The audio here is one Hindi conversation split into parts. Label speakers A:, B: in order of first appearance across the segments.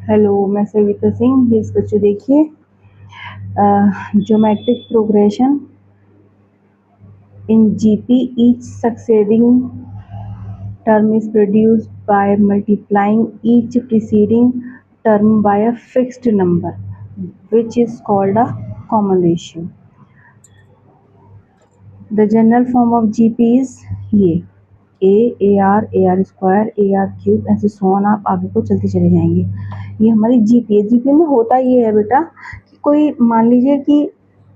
A: हेलो, मैं सविता सिंह। इस बच्चों देखिए, geometric progression in GP each succeeding term is produced by multiplying each preceding term by a fixed number which is called a common ratio. The general form of GP is ये A R square A R cube ऐसे सोन आप आगे को चलते चले जाएंगे। ये हमारी जीपी है। जीपी में होता ये है बेटा कि कोई मान लीजिए कि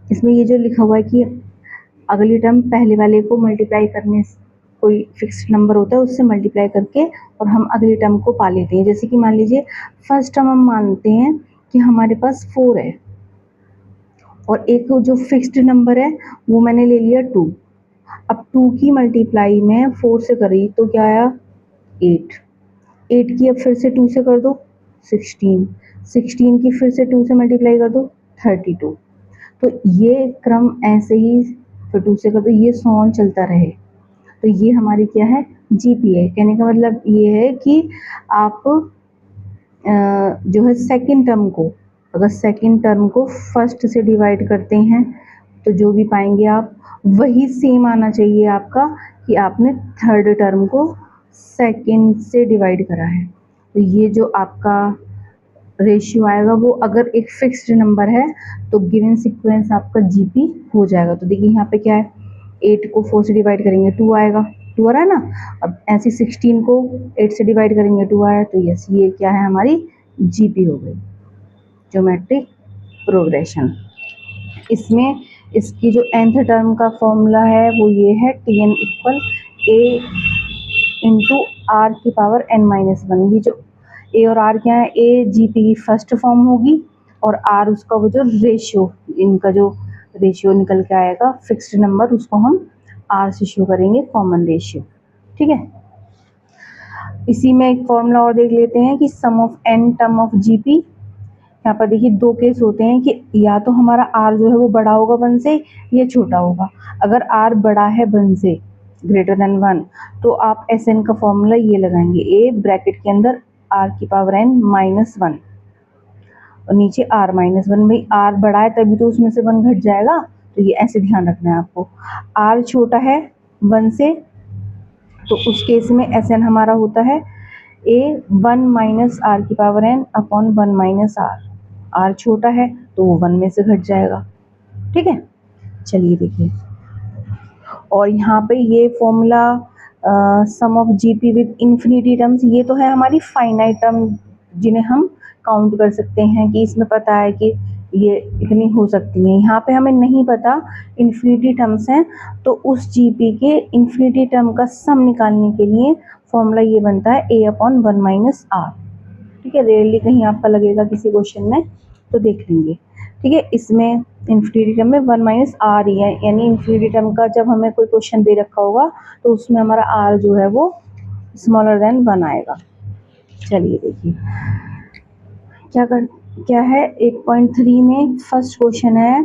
A: इसमें ये जो लिखा हुआ है कि अगली टर्म पहले वाले को मल्टीप्लाई करने से कोई फिक्स्ड नंबर होता है उससे मल्टीप्लाई करके और हम अगली टर्म को पा लेते हैं। जैसे कि मान लीजिए फर्स्ट टर्म हम मानते हैं कि हमारे पास 4 है और एक जो फिक्स्ड नंबर है वो मैंने ले लिया 2। अब 2 की मल्टीप्लाई में 4 से करी तो क्या आया 8। 8 की अब फिर से 2 से कर दो 16। 16 की फिर से 2 से मल्टीप्लाई कर दो 32। तो ये क्रम ऐसे ही फिर 2 से कर दो, ये सो ऑन चलता रहे। तो ये हमारी क्या है जीपी है। कहने का मतलब ये है कि आप जो है सेकंड टर्म को, अगर सेकंड टर्म को फर्स्ट से डिवाइड करते हैं तो जो भी पाएंगे आप वही सेम आना चाहिए आपका कि आपने थर्ड टर्म को सेकंड से डिवाइड करा है। तो ये जो आपका रेशियो आएगा वो अगर एक फिक्स्ड नंबर है तो गिवन सीक्वेंस आपका जीपी हो जाएगा। तो देखिए यहाँ पे क्या है 8 को 4 से डिवाइड करेंगे 2 आएगा, 2 आ रहा है ना। अब ऐसे 16 को 8 से डिवाइड करेंगे 2 आया। तो यस ये क्या है हमारी जीपी हो गई, ज्योमेट्रिक प्रोग्रेशन। इसमें इसकी जो nth टर्म का फॉर्मूला है वो ये है Tn equal a into r की पावर n-1। ये जो ए और आर क्या है, ए जीपी की फर्स्ट फॉर्म होगी और आर उसका वो जो रेशियो, इनका जो रेशियो निकल के आएगा फिक्स्ड नंबर उसको हम आर से शो करेंगे, कॉमन रेशियो। ठीक है, इसी में एक फॉर्मूला और देख लेते हैं कि sum of n term of GP. यहाँ पर देखिए दो केस होते हैं कि या तो हमारा आर जो है वो बड़ा होगा 1 से या छोटा होगा। अगर आर बड़ा है 1 से ग्रेटर देन 1 तो आप एस एन का फॉर्मूला ये लगाएंगे, ए ब्रैकेट के अंदर आर की पावर n-1 और नीचे r-1। भाई आर बड़ा है तभी तो उसमें से 1 घट जाएगा, तो ये ऐसे ध्यान रखना है आपको। आर छोटा है 1 से तो उस केस में एस एन हमारा होता है ए 1 माइनस आर की power n upon 1 minus r. R छोटा है तो वो 1 में से घट जाएगा। ठीक है, चलिए देखिए। और यहाँ पे ये formula some of GP with infinity terms, ये तो है हमारी फाइनाइट टर्म जिन्हें हम काउंट कर सकते हैं कि इसमें पता है कि ये इतनी हो सकती है। यहाँ पे हमें नहीं पता इंफिनिटी टर्म्स हैं तो उस जीपी के इंफिनिटी टर्म का सम निकालने के लिए फॉर्मूला ये बनता है ए अपॉन 1 माइनस आर। ठीक है, रेयरली कहीं आपका लगेगा किसी क्वेश्चन में तो देख लेंगे। ठीक है, इसमें इंफिनिटी टर्म में 1 माइनस आर ही है, यानी इंफिनिटी टर्म का जब हमें कोई क्वेश्चन दे रखा होगा तो उसमें हमारा आर जो है वो स्मॉलर देन 1 आएगा। चलिए देखिए क्या है 8.3 में फर्स्ट क्वेश्चन है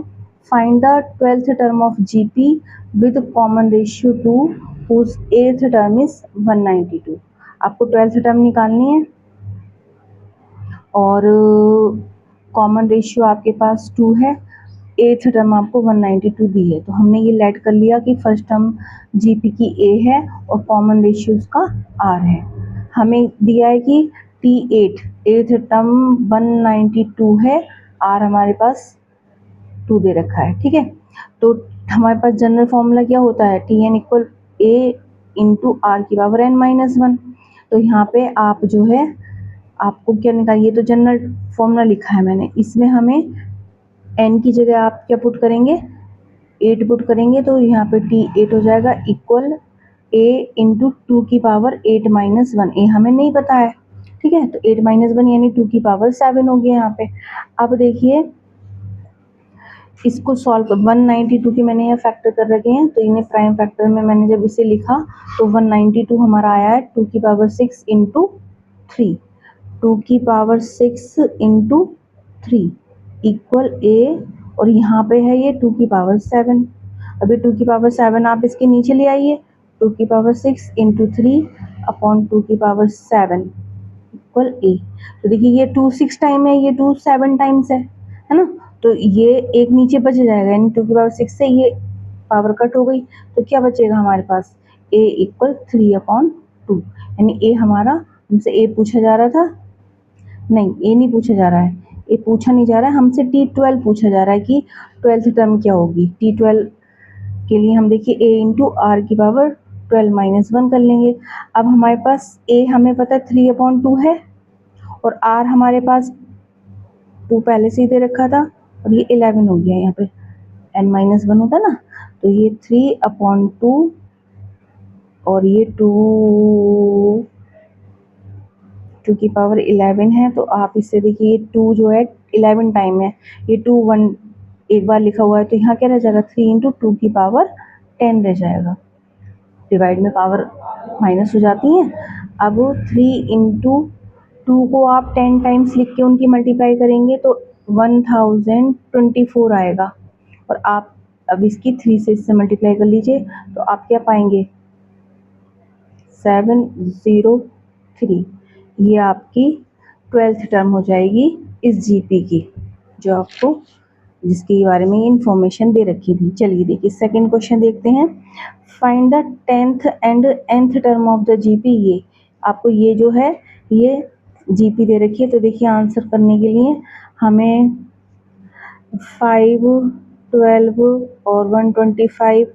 A: find the 12th term of GP with common ratio 2 whose 8th term is 192। आपको 12th टर्म निकालनी है और कॉमन रेशियो आपके पास 2 है, 8th टर्म आपको 192 दी है। तो हमने ये लेट कर लिया कि फर्स्ट टर्म जीपी की ए है और कॉमन रेशियो उसका आर है। हमें दिया है कि T8 8th टर्म 192 है, आर हमारे पास 2 दे रखा है। ठीक है, तो हमारे पास जनरल फॉर्मूला क्या होता है Tn equal a into r की पावर n-1। तो यहाँ पे आप जो है आपको क्या निकालिए, ये तो जनरल फॉर्मूला लिखा है मैंने, इसमें हमें n की जगह आप क्या पुट करेंगे 8 पुट करेंगे तो यहाँ पे T8 हो जाएगा इक्वल a इंटू 2 की पावर 8-1। ए हमें नहीं पता है। ठीक है, तो 8-1 यानी 2 की पावर 7 हो गया यहाँ पे। अब देखिए इसको सॉल्व कर 192 के मैंने ये फैक्टर कर रखे हैं तो इन्हें प्राइम फैक्टर में मैंने जब इसे लिखा तो 192 हमारा आया है 2 की पावर 6 इंटू 3, 2 की पावर 6 इंटू 3 इक्वल ए और यहाँ पे है ये 2 की पावर 7। अभी 2 की पावर 7 आप इसके नीचे ले आइए, 2 की पावर 6 इंटू 3 अपॉन 2 की पावर 7 इक्वल ए। तो देखिए ये 2 6 टाइम है, ये 2 7 टाइम्स है ना। तो ये एक नीचे बच जाएगा, यानी 2 की पावर 6 से ये पावर कट हो गई। तो क्या बचेगा हमारे पास, a इक्वल 3/2। यानी ए हमारा, हमसे ए पूछा जा रहा था, नहीं ए नहीं पूछा जा रहा है, ए पूछा नहीं जा रहा है हमसे, T12 पूछा जा रहा है कि 12th टर्म क्या होगी। T12 के लिए हम देखिए a इंटू आर की पावर 12 माइनस 1 कर लेंगे। अब हमारे पास a हमें पता है 3/2 है, और r हमारे पास 2 पहले से ही दे रखा था, और ये 11 हो गया यहाँ पे, n माइनस 1 होता ना, तो ये 3/2 और ये 2 की पावर 11 है। तो आप इससे देखिए 2 जो है 11 टाइम है, ये 2 1 एक बार लिखा हुआ है, तो यहाँ क्या रह जाएगा 3 इंटू 2 की पावर 10 रह जाएगा। डिवाइड में पावर माइनस हो जाती है। अब 3 इंटू 2 को आप 10 टाइम्स लिख के उनकी मल्टीप्लाई करेंगे तो 1024 आएगा, और आप अब इसकी 3 से इससे मल्टीप्लाई कर लीजिए, तो आप क्या पाएंगे 703। ये आपकी 12th टर्म हो जाएगी इस जीपी की, जो आपको जिसके बारे में इंफॉर्मेशन दे रखी थी। चलिए देखिए सेकंड क्वेश्चन देखते हैं। Find the 10th and nth term of the GP. ये आपको ये जो है ये जीपी दे रखी है। तो देखिए आंसर करने के लिए हमें 5 12 और 125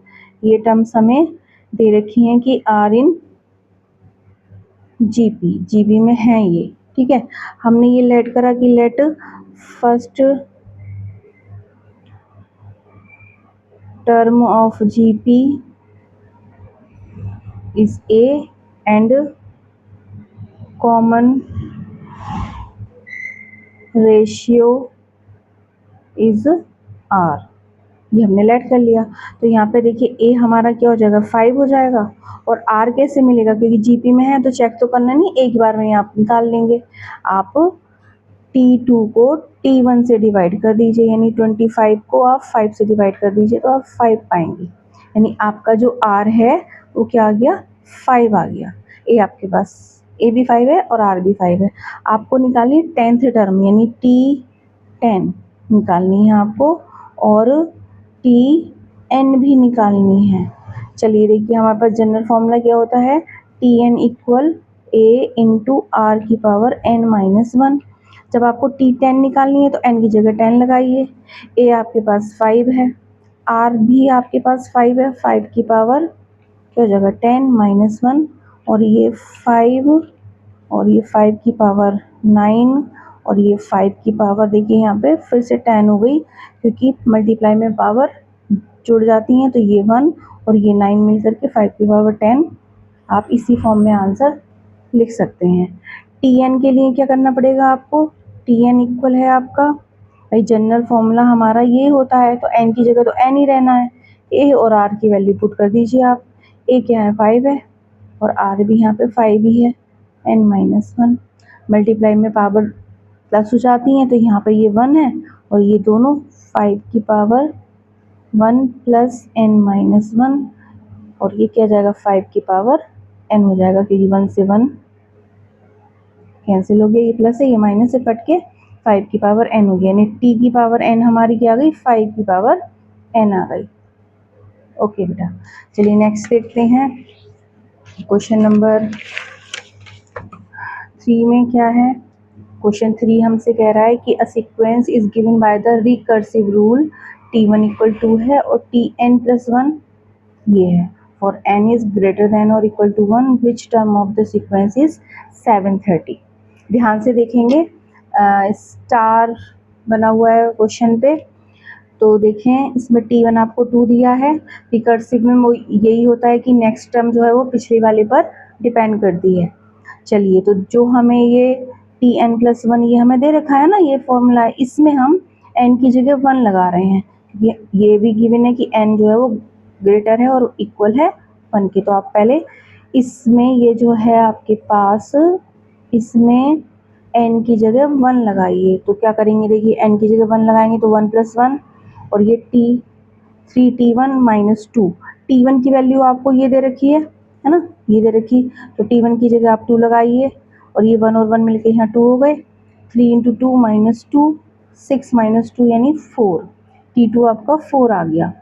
A: ये टर्म्स हमें दे रखी हैं कि आर इन जीपी में है ये, ठीक है। हमने ये लेट करा कि let first term of GP is a and common ratio is r. ये हमने लेट कर लिया। तो यहाँ पे देखिए ए हमारा क्या हो जाएगा 5 हो जाएगा, और आर कैसे मिलेगा, क्योंकि जीपी में है तो चेक तो करना नहीं, एक बार में आप निकाल लेंगे। आप T2 को T1 से डिवाइड कर दीजिए, यानी 25 को आप 5 से डिवाइड कर दीजिए तो आप 5 पाएंगे। यानी आपका जो R है वो क्या आ गया 5 आ गया। ए आपके पास ए भी 5 है और R भी 5 है। आपको निकालनी 10th टर्म यानी T10 निकालनी है आपको, और Tn भी निकालनी है। चलिए देखिए हमारे पास जनरल फॉर्मूला क्या होता है, Tn equal a into r की पावर n माइनस 1। जब आपको T10 निकालनी है तो n की जगह 10 लगाइए। a आपके पास 5 है, r भी आपके पास 5 है, 5 की पावर क्या हो जाएगा 10 माइनस 1, और ये 5 और ये 5 की पावर 9, और ये 5 की पावर देखिए यहाँ पे फिर से 10 हो गई, क्योंकि मल्टीप्लाई में पावर जुड़ जाती हैं। तो ये 1 और ये 9 मिल करके 5 की पावर 10। आप इसी फॉर्म में आंसर लिख सकते हैं। Tn के लिए क्या करना पड़ेगा आपको, Tn इक्वल है आपका, भाई जनरल फॉर्मूला हमारा ये होता है, तो n की जगह तो n ही रहना है। a और r की वैल्यू पुट कर दीजिए आप। a क्या है 5 है, और r भी यहाँ पे 5 ही है, n माइनस 1। मल्टीप्लाई में पावर प्लस हो जाती हैं, तो यहाँ पे ये 1 है, और ये दोनों 5 की पावर 1 प्लस n माइनस 1, और ये क्या जाएगा 5 की पावर n हो जाएगा, क्योंकि 1 से 1 कैंसिल हो गया, ये प्लस है ये माइनस से कट के 5 की पावर n हो गया, यानी t की पावर n हमारी क्या आ गई 5 की पावर n आ गई। ओके बेटा, चलिए नेक्स्ट देखते हैं। क्वेश्चन नंबर 3 में क्या है। क्वेश्चन 3 हमसे कह रहा है कि a sequence is given by the recursive rule, t1 equal 2 है और tn प्लस 1 ये है, for n is greater than और equal to 1 which term of the sequence is 730। ध्यान से देखेंगे, स्टार बना हुआ है क्वेश्चन पे, तो देखें इसमें T1 आपको 2 दिया है। रिकर्सिव में वो यही होता है कि नेक्स्ट टर्म जो है वो पिछले वाले पर डिपेंड करती है। चलिए तो जो हमें ये Tn प्लस 1 ये हमें दे रखा है ना, ये फॉर्मूला है, इसमें हम n की जगह 1 लगा रहे हैं। ये भी गिवन है कि n जो है वो ग्रेटर है और इक्वल है 1 के। तो आप पहले इसमें ये जो है आपके पास, इसमें n की जगह 1 लगाइए। तो क्या करेंगे, देखिए n की जगह 1 लगाएंगे तो 1 प्लस 1, और ये 3t1 माइनस 2। T1 की वैल्यू आपको ये दे रखी है ना, ये दे रखी, तो T1 की जगह आप 2 लगाइए, और ये 1 और 1 मिलके यहाँ 2 हो गए। 3 इंटू 2 -2, 6 -2 यानी 4। T2 आपका 4 आ गया।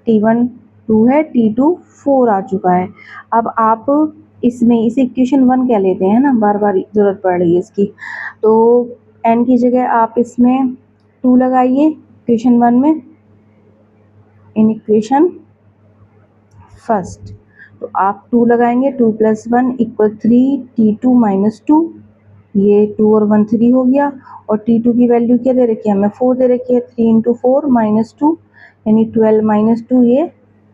A: T1 2 है, T2 4 आ चुका है। अब आप इसमें इसे इक्वेशन 1 कह लेते हैं ना, बार बार ज़रूरत पड़ रही है इसकी। तो n की जगह आप इसमें 2 लगाइए इक्वेशन 1 में, इन इक्वेशन फर्स्ट। तो आप 2 लगाएंगे, 2 + 1 = 3, T2 -2, ये 2 और 1 3 हो गया। और T2 की वैल्यू क्या दे रखी है हमें, 4 दे रखी है। 3 इंटू 4 -2 यानी 12 - 2 ये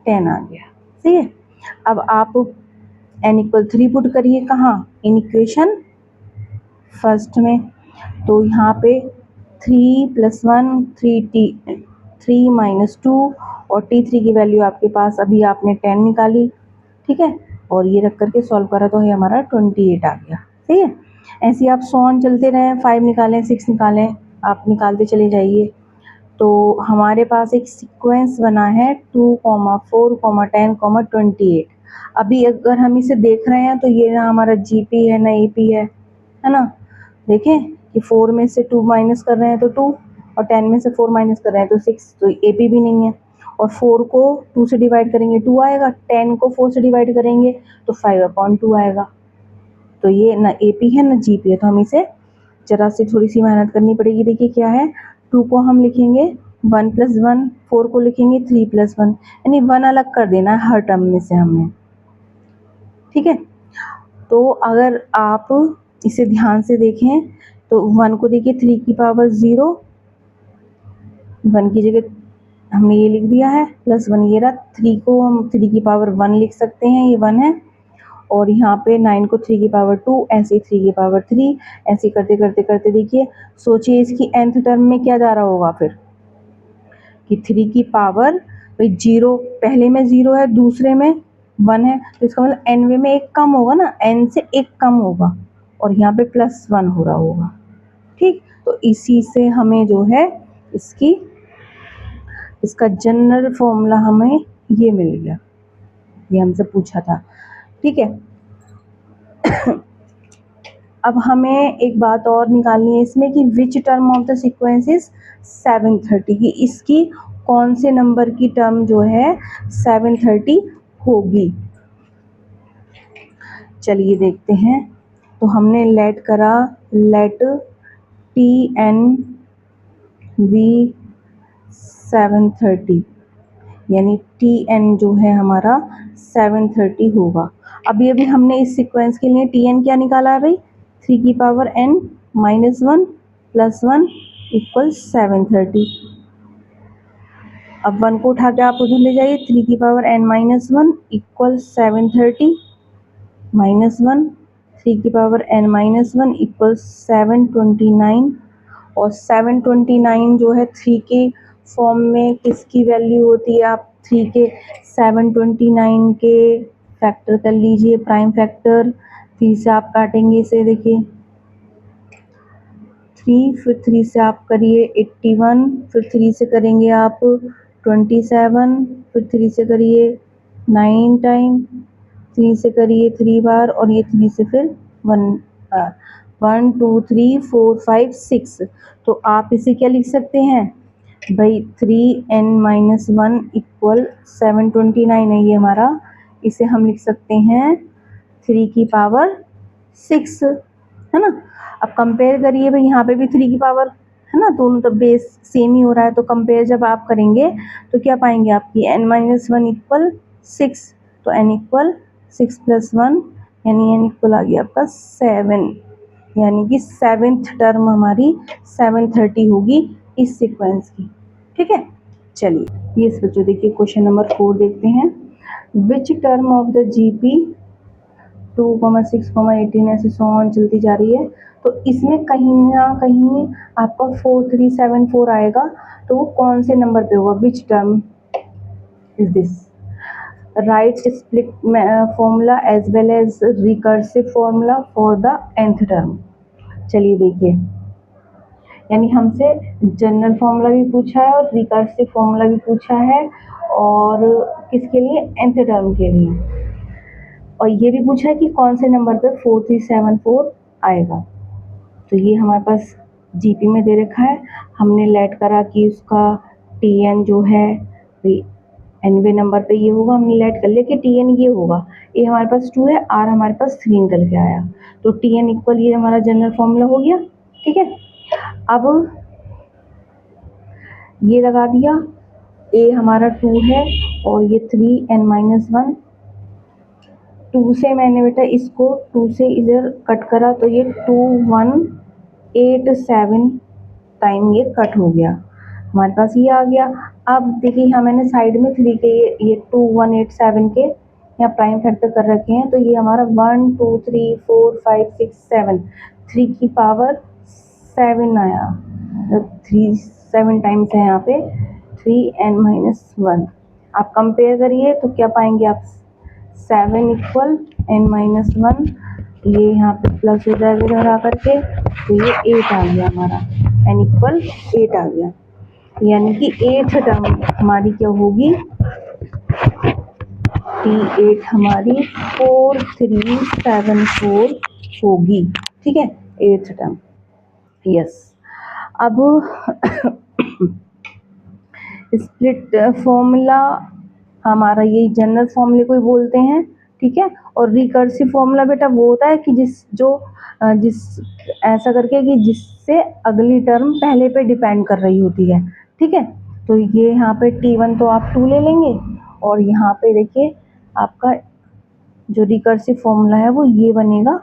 A: 10 आ गया। ठीक है, अब आप n = 3 पुट करिए कहाँ, इन इक्वेशन फर्स्ट में। तो यहाँ पे 3 + 1 3 -2 और T3 की वैल्यू आपके पास अभी आपने 10 निकाली। ठीक है, और ये रख करके सॉल्व करा तो ये हमारा 28 आ गया। ठीक है, ऐसे आप सॉन चलते रहें, 5 निकालें, 6 निकालें, आप निकालते चले जाइए। तो हमारे पास एक सीक्वेंस बना है 2, 4, 10, 28। अभी अगर हम इसे देख रहे हैं तो ये ना हमारा GP है ना AP है ना। देखें कि 4 में से 2 माइनस कर रहे हैं तो 2, और 10 में से 4 माइनस कर रहे हैं तो 6, तो AP भी नहीं है। और 4 को 2 से डिवाइड करेंगे 2 आएगा, 10 को 4 से डिवाइड करेंगे तो 5/2 आएगा। तो ये ना AP है ना GP है, तो हम इसे जरा से थोड़ी सी मेहनत करनी पड़ेगी। देखिए क्या है, 2 को हम लिखेंगे 1 + 1, 4 को लिखेंगे 3 + 1, यानी 1 अलग कर देना है हर टर्म में से हमने। ठीक है, तो अगर आप इसे ध्यान से देखें तो 1 को देखिए 3 की पावर 0, 1 की जगह हमने ये लिख दिया है, +1 ये रहा। 3 को हम 3 की पावर 1 लिख सकते हैं, ये 1 है। और यहाँ पे 9 को 3 की पावर 2, ऐसे 3 की पावर 3, ऐसे करते करते करते देखिए, सोचिए इसकी nth टर्म में क्या जा रहा होगा फिर, कि 3 की पावर, भाई 0 पहले में 0 है, दूसरे में 1 है, तो इसका मतलब nवें में एक कम होगा ना, n से एक कम होगा, और यहाँ पे +1 हो रहा होगा। ठीक, तो इसी से हमें जो है इसका जनरल फॉर्मूला हमें ये मिल गया, ये हमसे पूछा था। ठीक है, अब हमें एक बात और निकालनी है इसमें कि विच term of the sequence is 730, की इसकी कौन से नंबर की टर्म जो है 730 होगी। चलिए देखते हैं। तो हमने लेट करा, लेट TN बी 730, यानी TN जो है हमारा 730 होगा। अभी अभी हमने इस सीक्वेंस के लिए TN क्या निकाला है भाई, 3 की पावर n -1 + 1 = 730। अब 1 को उठा के आप उधर ले जाइए, 3 की पावर n -1 = 730 -1, 3 की पावर n -1 = 729। और 729 जो है 3 के फॉर्म में किसकी वैल्यू होती है, आप 3 के 729 के फैक्टर कर लीजिए, प्राइम फैक्टर। 3 से आप काटेंगे इसे, देखिए 3, फिर 3 से आप करिए 81, फिर 3 से करेंगे आप 27, फिर 3 से करिए 9 टाइम, 3 से करिए 3 बार, और ये 3 से फिर 1 बार। 1 2 3 4 5 6। तो आप इसे क्या लिख सकते हैं भाई, 3n - 1 = 729 है ये हमारा। इसे हम लिख सकते हैं 3 की पावर 6, है ना। अब कंपेयर करिए भाई, यहाँ पे भी 3 की पावर है ना, दोनों तो बेस सेम ही हो रहा है। तो कंपेयर जब आप करेंगे तो क्या पाएंगे, आपकी n - 1 = 6, तो n = 6 + 1, यानी n = आ गया आपका 7, यानी कि 7th टर्म हमारी 730 होगी इस सीक्वेंस की। ठीक है, चलिए ये बच्चों देखिए क्वेश्चन नंबर 4 देखते हैं। विच टर्म ऑफ द GP 2, 6, 18 ऐसे सो ऑन चलती जा रही है। तो इसमें कहीं ना कहीं आपका 4374 आएगा, तो वो कौन से नंबर पे होगा, which term is this. Write explicit formula as well as recursive formula for the nth term. चलिए देखिए, यानी हमसे जनरल फॉर्मूला भी पूछा है और रिकर्सिव फॉर्मूला भी पूछा है, और किसके लिए, nth टर्म के लिए। और ये भी पूछा है कि कौन से नंबर पे 4374 आएगा। तो ये हमारे पास जीपी में दे रखा है, हमने लेट करा कि उसका टीएन जो है एनवे नंबर पे ये होगा, हमने लेट कर लिया कि टीएन ये होगा। ए हमारे पास 2 है, आर हमारे पास 3 निकल के आया, तो टीएन इक्वल ये हमारा जनरल फॉर्मूला हो गया। ठीक है, अब ये लगा दिया, ए हमारा 2 है और ये 3n-1। 2 से मैंने बेटा इसको 2 से इधर कट करा तो ये 2187 टाइम ये कट हो गया, हमारे पास ये आ गया। अब देखिए यहाँ मैंने साइड में 3 के ये 2187 के यहाँ प्राइम फैक्टर कर रखे हैं, तो ये हमारा 1 2 3 4 5 6 7 3 की पावर 7 आया, 7 टाइम्स है यहाँ पे 3n-1। आप कंपेयर करिए तो क्या पाएंगे आप, 7 इक्वल n-1, ये यहाँ पे प्लस हो जाएगा इधर आकर के, तो ये 8 आ गया हमारा, n इक्वल 8 आ गया, यानी कि 8th टर्म हमारी क्या होगी, T8 हमारी 4374 होगी। ठीक है, 8th टर्म, यस। अब स्प्लिट फॉर्मूला हमारा यही जनरल फॉर्मूले को ही बोलते हैं। ठीक है, और रिकर्सिव फॉर्मूला बेटा वो होता है कि जिस ऐसा करके कि जिससे अगली टर्म पहले पे डिपेंड कर रही होती है। ठीक है, तो ये यहाँ पे T1 तो आप 2 ले लेंगे, और यहाँ पे देखिए आपका जो रिकर्सिव फॉर्मूला है वो ये बनेगा,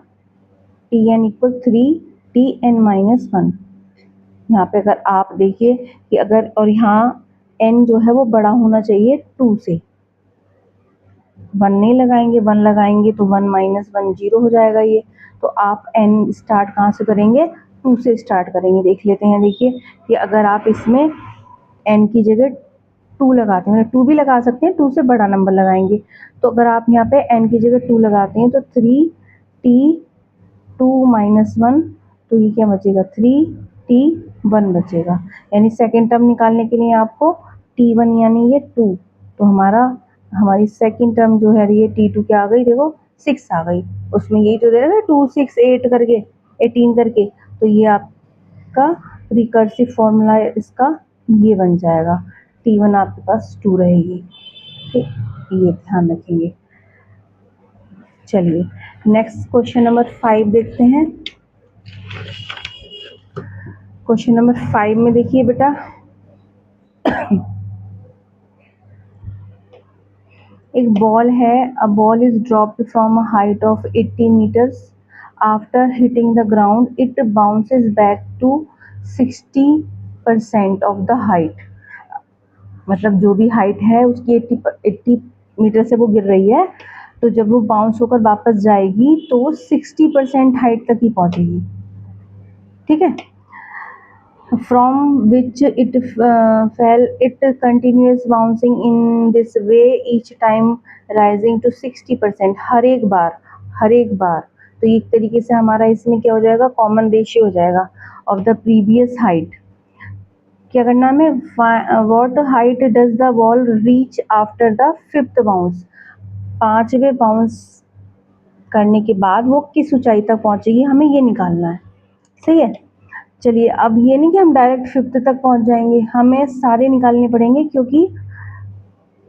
A: Tn इक्वल 3Tn-1। यहाँ पे अगर आप देखिए कि अगर, और यहाँ n जो है वो बड़ा होना चाहिए 2 से, 1 नहीं लगाएंगे, 1 लगाएंगे तो 1 - 1 0 हो जाएगा ये, तो आप n स्टार्ट कहाँ से करेंगे, 2 से स्टार्ट करेंगे। देख लेते हैं, देखिए कि अगर आप इसमें n की जगह 2 लगाते हैं, 2 भी लगा सकते हैं, 2 से बड़ा नंबर लगाएंगे, तो अगर आप यहाँ पे n की जगह 2 लगाते हैं तो 3T2-1, तो ये क्या बचेगा, 3T1 बचेगा, यानी सेकेंड टर्म निकालने के लिए आपको T1 यानी ये 2, तो हमारी सेकेंड टर्म जो है ये T2 क्या आ गई, देखो 6 आ गई, उसमें यही तो दे रहा है 2 6 8 करके 18 करके, तो ये आपका रिकर्सिव फॉर्मूला इसका ये बन जाएगा, T1 आपके पास 2 रहेगी। ठीक, ये ध्यान रखेंगे। चलिए नेक्स्ट क्वेश्चन नंबर 5 देखते हैं। क्वेश्चन नंबर 5 में देखिए बेटा, एक बॉल है, a ball is dropped from a height of 80 metres, after hitting the ground it bounces back to 60% of the height, मतलब जो भी हाइट है उसकी 80 मीटर से वो गिर रही है, तो जब वो बाउंस होकर वापस जाएगी तो वो 60% हाइट तक ही पहुंचेगी। ठीक है, from which it fell, it continues bouncing in this way each time rising to 60%, हर एक बार, तो एक तरीके से हमारा इसमें क्या हो जाएगा, कॉमन रेशियो हो जाएगा ऑफ द प्रीवियस हाइट। क्या करना है, what height does the ball reach after the 5th bounce, 5वें बाउंस करने के बाद वो किस ऊंचाई तक पहुंचेगी, हमें ये निकालना है। सही है, चलिए अब ये नहीं कि हम डायरेक्ट 5th तक पहुंच जाएंगे, हमें सारे निकालने पड़ेंगे, क्योंकि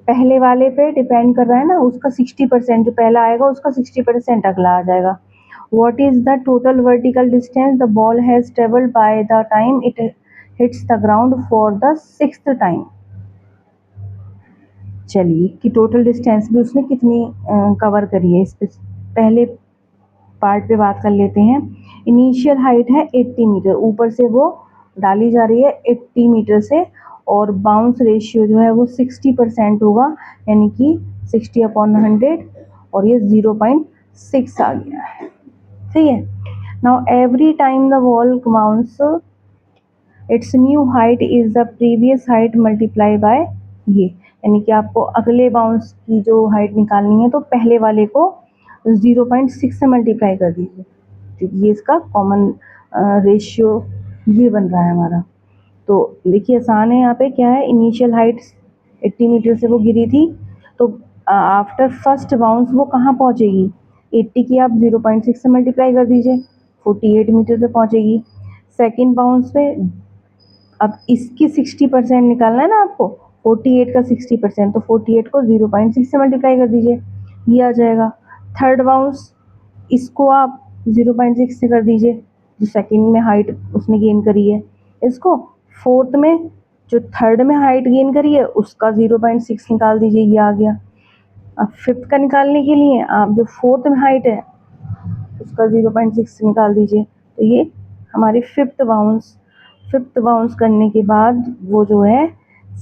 A: पहले वाले पे डिपेंड कर रहा है ना, उसका 60%, जो पहला आएगा उसका 60% अगला आ जाएगा। What is the total vertical distance the ball has travelled by the time it hits the ground for the 6th time. चलिए कि टोटल डिस्टेंस भी उसने कितनी कवर करी है, इस पे पहले पार्ट पे बात कर लेते हैं। इनिशियल हाइट है 80 मीटर, ऊपर से वो डाली जा रही है 80 मीटर से, और बाउंस रेशियो जो है वो 60% होगा, यानी कि 60/100, और ये 0.6 आ गया है। ठीक है, now every time the ball bounce it's new height is the previous height multiply by ये, यानी कि आपको अगले बाउंस की जो हाइट निकालनी है तो पहले वाले को 0.6 से मल्टीप्लाई कर दीजिए, क्योंकि ये इसका कॉमन रेशियो ये बन रहा है हमारा। तो देखिए आसान है, यहाँ पे क्या है, इनिशियल हाइट 80 मीटर से वो गिरी थी, तो आफ्टर फर्स्ट बाउंस वो कहाँ पहुँचेगी, 80 की आप 0.6 से मल्टीप्लाई कर दीजिए, 48 मीटर पे पहुंचेगी। सेकंड बाउंस पे अब इसकी 60% निकालना है ना आपको, 48 का 60%, तो 48 को 0.6 से मल्टीप्लाई कर दीजिए, ये आ जाएगा। थर्ड बाउंस, इसको आप 0.6 से कर दीजिए, जो सेकंड में हाइट उसने गेन करी है इसको। फोर्थ में जो थर्ड में हाइट गेन करी है उसका 0.6 निकाल दीजिए, ये आ गया। अब फिफ्थ का निकालने के लिए आप जो फोर्थ में हाइट है उसका 0.6 निकाल दीजिए, तो ये हमारी फिफ्थ बाउंस करने के बाद वो जो है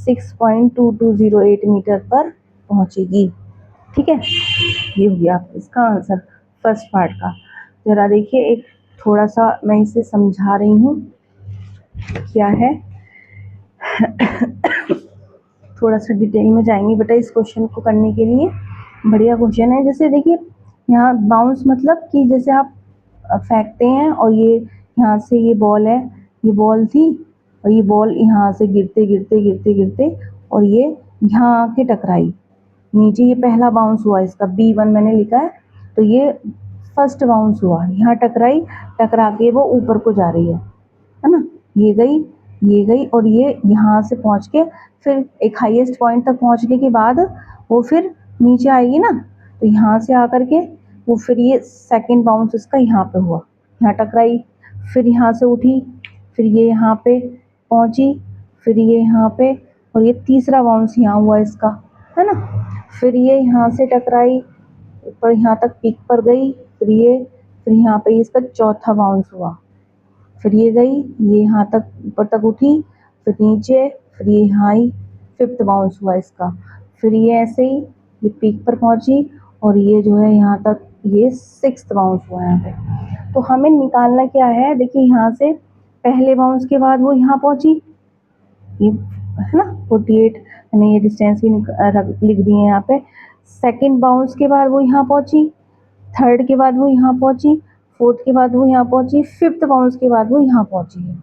A: 6.2208 मीटर पर पहुंचेगी। ठीक है, ये हो गया इसका आंसर फर्स्ट पार्ट का। जरा देखिए, एक थोड़ा सा मैं इसे समझा रही हूँ क्या है। थोड़ा सा डिटेल में जाएंगे बेटा इस क्वेश्चन को करने के लिए, बढ़िया क्वेश्चन है। जैसे देखिए, यहाँ बाउंस मतलब कि जैसे आप फेंकते हैं और ये यहाँ से ये बॉल है, ये बॉल थी और ये बॉल यहाँ से गिरते गिरते गिरते गिरते और ये यहाँ आके टकराई नीचे, ये पहला बाउंस हुआ इसका, B1 मैंने लिखा है, तो ये फर्स्ट बाउंस हुआ, यहाँ टकराई, टकरा के वो ऊपर को जा रही है ना, ये गई और ये यहाँ से पहुँच के फिर एक हाईएस्ट पॉइंट तक पहुँचने के बाद वो फिर नीचे आएगी ना, तो यहाँ से आकर के वो फिर ये सेकंड बाउंस इसका यहाँ पे हुआ, यहाँ टकराई, फिर यहाँ से उठी, फिर ये यहाँ पे पहुँची, फिर ये यहाँ पे, और ये तीसरा बाउंस यहाँ हुआ इसका, है ना। फिर ये यहाँ से टकराई, ऊपर यहाँ तक पीक पर गई, फिर यहाँ पे इसका चौथा बाउंस हुआ, फिर ये गई, ये यहाँ तक ऊपर तक उठी, फिर नीचे, फिर ये यहाँ आई, फिफ्थ बाउंस हुआ इसका, फिर ये ऐसे ही ये पीक पर पहुंची और ये जो है यहाँ तक ये सिक्स्थ बाउंस हुआ यहाँ पे। तो हमें निकालना क्या है, देखिए यहाँ से पहले बाउंस के बाद वो यहाँ पहुंची, ये है ना 48, मैंने ये डिस्टेंस भी लिख दिए हैं यहाँ पे। सेकंड बाउंस के बाद वो यहाँ पहुंची, थर्ड के बाद वो यहाँ पहुंची, फोर्थ के बाद वो यहाँ पहुंची, फिफ्थ बाउंस के बाद वो यहाँ पहुंची है।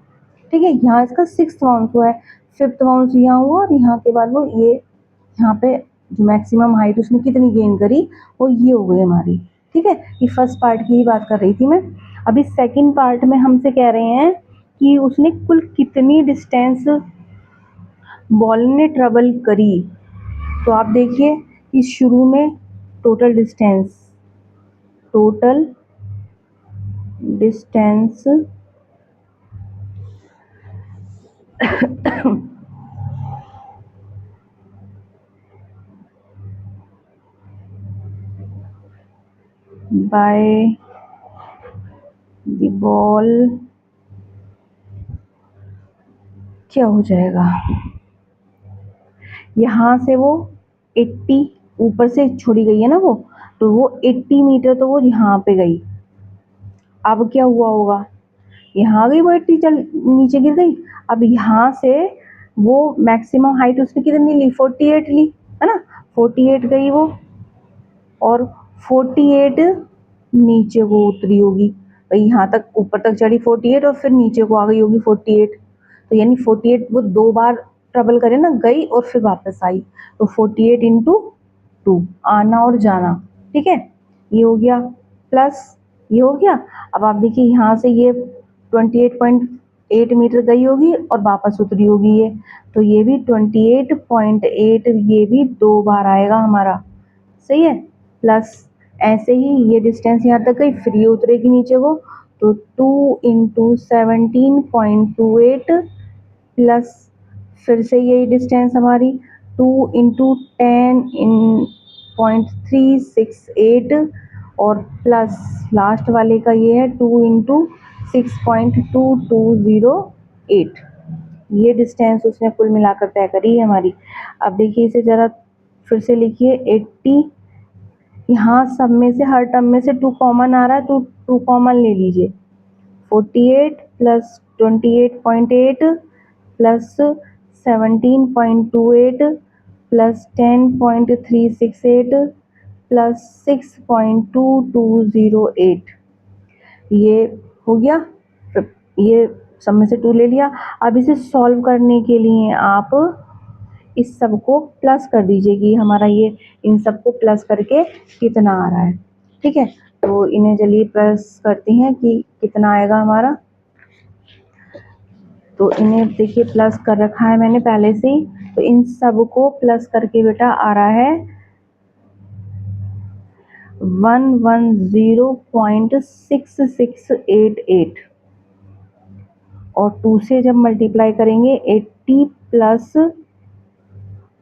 A: ठीक है, यहाँ इसका सिक्स्थ बाउंस हुआ है, फिफ्थ बाउंस यहाँ हुआ और यहाँ के बाद वो ये यहाँ पे जो मैक्सिमम हाइट उसने कितनी गेन करी वो ये हो गई हमारी। ठीक है, ये फर्स्ट पार्ट की ही बात कर रही थी मैं। अभी सेकंड पार्ट में हमसे कह रहे हैं कि उसने कुल कितनी डिस्टेंस बॉल ने ट्रेवल करी। तो आप देखिए कि शुरू में total distance by the ball क्या हो जाएगा, यहाँ से वो 80 ऊपर से छोड़ी गई है ना वो, तो वो 80 मीटर तो वो यहाँ पे गई। अब क्या हुआ होगा, यहाँ आ गई वो 80 चल नीचे गिर गई। अब यहाँ से वो मैक्सिमम हाइट उसने कितनी ली, 48 ली, है ना, 48 गई वो और 48 नीचे को उतरी होगी भाई, यहाँ तक ऊपर तक चढ़ी 48 और फिर नीचे को आ गई होगी 48, तो यानी 48 वो दो बार ट्रेवल करे ना, गई और फिर वापस आई, तो 48 इंटू 2 आना और जाना। ठीक है, ये हो गया, प्लस ये हो गया। अब आप देखिए यहाँ से ये 28.8 मीटर गई होगी और वापस उतरी होगी ये, तो ये भी 28.8 ये भी दो बार आएगा हमारा, सही है। प्लस ऐसे ही ये डिस्टेंस यहाँ तक गई, फिर ये उतरेगी नीचे को, तो 2 इंटू 17.28 प्लस फिर से यही डिस्टेंस हमारी 2 इंटू 10.368 और प्लस लास्ट वाले का ये है 2 इंटू 6.2208, ये डिस्टेंस उसने कुल मिलाकर तय करी है हमारी। अब देखिए इसे ज़रा फिर से लिखिए, 80, यहाँ सब में से हर टर्म में से 2 कॉमन आ रहा है तो 2 कॉमन ले लीजिए, 48 प्लस 28.8 प्लस 17.28 प्लस 10.368 प्लस 6.2208, ये हो गया। ये सब में से 2 ले लिया। अब इसे सॉल्व करने के लिए आप इस सब को प्लस कर दीजिए कि हमारा ये इन सब को प्लस करके कितना आ रहा है। ठीक है, तो इन्हें चलिए प्लस करते हैं कि कितना आएगा हमारा। तो इन्हें देखिए प्लस कर रखा है मैंने पहले से ही, तो इन सब को प्लस करके बेटा आ रहा है 110.6688 और 2 से जब मल्टीप्लाई करेंगे 80 प्लस,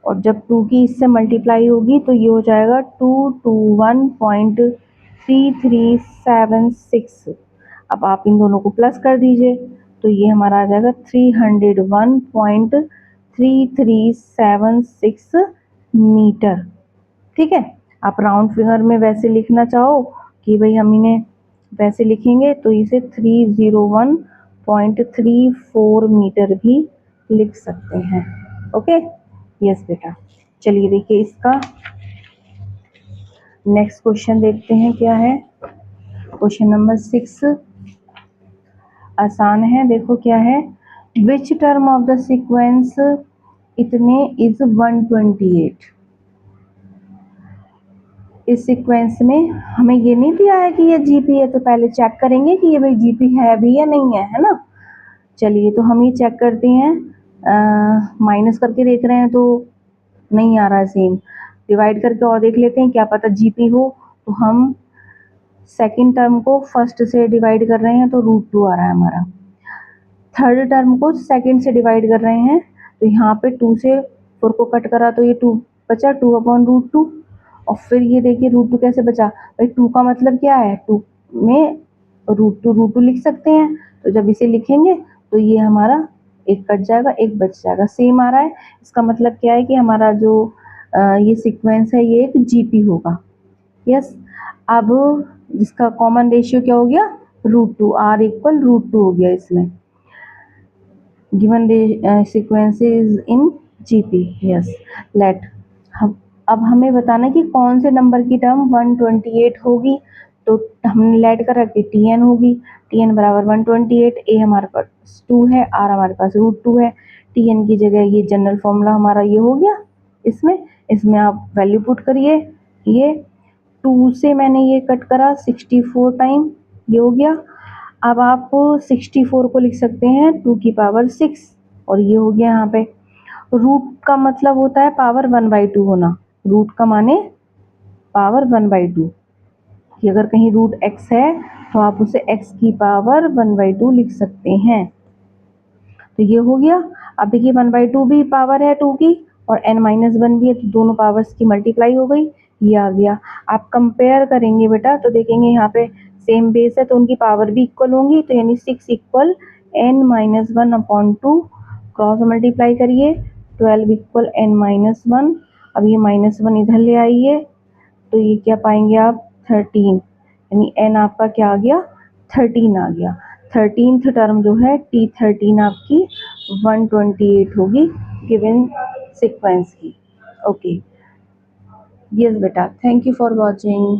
A: और जब 2 की इससे मल्टीप्लाई होगी तो ये हो जाएगा 221.3376। अब आप इन दोनों को प्लस कर दीजिए तो ये हमारा आ जाएगा 301.3376 मीटर। ठीक है, आप राउंड फिगर में वैसे लिखना चाहो कि भाई हम इन्हें वैसे लिखेंगे तो इसे 301.34 मीटर भी लिख सकते हैं। ओके, यस बेटा। चलिए देखिए इसका नेक्स्ट क्वेश्चन देखते हैं क्या है। क्वेश्चन नंबर 6 आसान है, देखो क्या है। विच टर्म ऑफ द सीक्वेंस इतने इज 128। इस सीक्वेंस में हमें ये नहीं दिया है कि ये जीपी है, तो पहले चेक करेंगे कि ये भाई जीपी है भी या नहीं है ना। चलिए तो हम ये चेक करते हैं, माइनस करके देख रहे हैं तो नहीं आ रहा है सेम, डिवाइड करके और देख लेते हैं, क्या पता जीपी हो। तो हम सेकंड टर्म को फर्स्ट से डिवाइड कर रहे हैं तो √2 आ रहा है हमारा। थर्ड टर्म को सेकंड से डिवाइड कर रहे हैं तो यहाँ पे 2 से 4 को कट करा तो ये 2 बचा, 2/√2। और फिर ये देखिए √2 कैसे बचा, भाई 2 का मतलब क्या है, 2 में √2 लिख सकते हैं। तो जब इसे लिखेंगे तो ये हमारा एक कट जाएगा, एक बच जाएगा, सेम आ रहा है। इसका मतलब क्या है कि हमारा जो ये सीक्वेंस है ये एक जीपी होगा। यस, अब जिसका कॉमन रेशियो क्या हो गया, √2, r इक्वल √2 हो गया इसमें। Given sequences in GP. Yes, let हम अब हमें बताना है कि कौन से नंबर की टर्म 128 होगी। तो हमने लेट कर रखी tn होगी, tn बराबर 128, a हमारे पास 2 है, r हमारे पास √2 है। tn की जगह ये जनरल फॉर्मूला हमारा ये हो गया। इसमें आप वैल्यू पुट करिए, ये 2 से मैंने ये कट करा 64 टाइम, ये हो गया। अब आप 64 को लिख सकते हैं 2 की पावर 6 और ये हो गया। यहाँ पे रूट का मतलब होता है पावर 1/2 होना, रूट का माने पावर 1/2, कि अगर कहीं √x है तो आप उसे x की पावर 1/2 लिख सकते हैं। तो ये हो गया। अब देखिए 1/2 भी पावर है 2 की और n-1 भी है, तो दोनों पावर्स की मल्टीप्लाई हो गई, ये आ गया। आप कंपेयर करेंगे बेटा तो देखेंगे यहाँ पे सेम बेस है तो उनकी पावर भी इक्वल होंगी, तो यानी 6 इक्वल n-1/2, क्रॉस मल्टीप्लाई करिए 12 इक्वल n-1। अब ये -1 इधर ले आइए तो ये क्या पाएंगे आप, 13, यानी n आपका क्या आ गया, 13 आ गया। 13th टर्म जो है T13 आपकी 128 होगी गिवन सीक्वेंस की। ओके, यस बेटा, थैंक यू फॉर वॉचिंग।